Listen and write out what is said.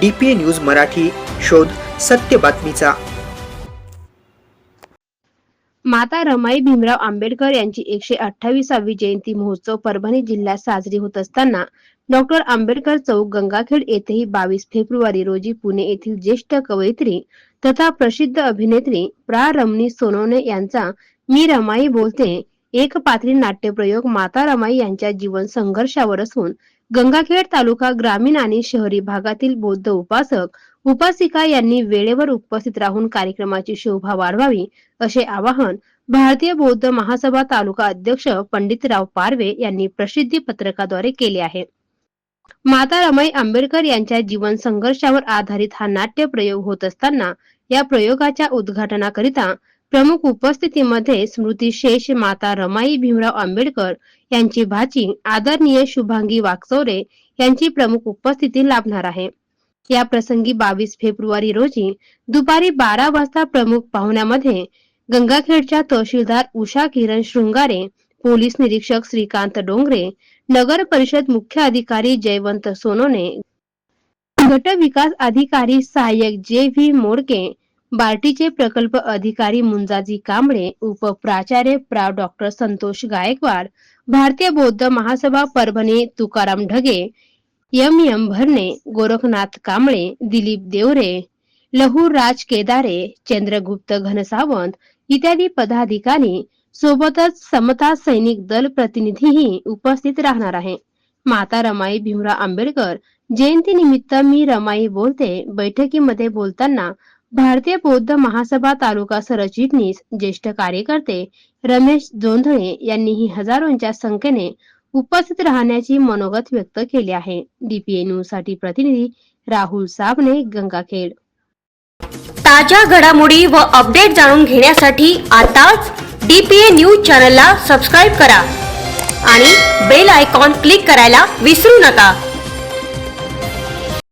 DPA news Marathi, शोध सत्य बातमीचा। माता रमाई भीमराव आंबेडकर यांची 128वी जयंती महोत्सव परभणी जिल्ह्यात साजरी होत असताना डॉक्टर आंबेडकर चौक गंगाखेड येथेही 22 फेब्रुवारी रोजी पुणे येथील ज्येष्ठ कवयित्री तथा प्रसिद्ध अभिनेत्री प्रा. रमणी सोनवणे यांचा मी रमाई बोलते एक पात्री नाट्यप्रयोग माता रमाई यांच्या जीवन संघर्षावर असून गंगाखेड तालुका ग्रामीण आणि शहरी भागातील बौद्ध उपासक उपासिका यांनी वेळेवर उपस्थित राहून कार्यक्रमाची शोभा वाढवावी असे आवाहन भारतीय बौद्ध महासभा तालुका अध्यक्ष पंडितराव पारवे यांनी प्रसिद्धी पत्रकाद्वारे केले आहे। माता रमाई आंबेडकर यांच्या जीवन संघर्षावर आधारित हा नाट्य प्रयोग होत असताना या प्रयोगाच्या उद्घाटनाकरिता प्रमुख उपस्थितीमध्ये स्मृती शेष माता रमाई भीमराव आंबेडकर यांची भाची आदरणीय शुभांगी वाकचौरे यांची प्रमुख उपस्थिती लाभणार आहे। या प्रसंगी 22 फेब्रुवारी रोजी दुपारी 12 वाजता प्रमुख पाहुण्यामध्ये गंगाखेडच्या तहसीलदार उषा किरण शृंगारे, पोलीस निरीक्षक श्रीकांत डोंगरे, नगर परिषद मुख्य अधिकारी जयवंत सोनोने, गट विकास अधिकारी सहाय्यक जे.व्ही. मोडके, बार्टीचे प्रकल्प अधिकारी मुंजाजी कांबळे, उपप्राचार्य प्रा. डॉ. संतोष गायकवाड, भारतीय बौद्ध महासभा परभणी तुकाराम ढगे, एम. भरणे, गोरखनाथ कांबळे, दिलीप देवरे, लहू राज केदारे, चंद्रगुप्त घनसावंत इत्यादी पदाधिकारी सोबतच समता सैनिक दल प्रतिनिधीही उपस्थित राहणार आहे। माता रमाई भीमराव आंबेडकर जयंती निमित्त मी रमाई बोलते बैठकीमध्ये बोलताना भारतीय बौद्ध महासभा तालुका सरचिटणीस ज्येष्ठ कार्यकर्ते रमेश जोंधळे यांनीही हजारोंच्या संख्येने उपस्थित राहण्याची मनोगत व्यक्त केले आहे। DPA न्यूज साठी प्रतिनिधी राहुल साबणे, गंगाखेड। ताज्या घडामोडी व अपडेट जाणून घेण्यासाठी आताच DPA न्यूज चॅनलला सबस्क्राइब करा आणि बेल आयकॉन क्लिक करायला विसरू नका।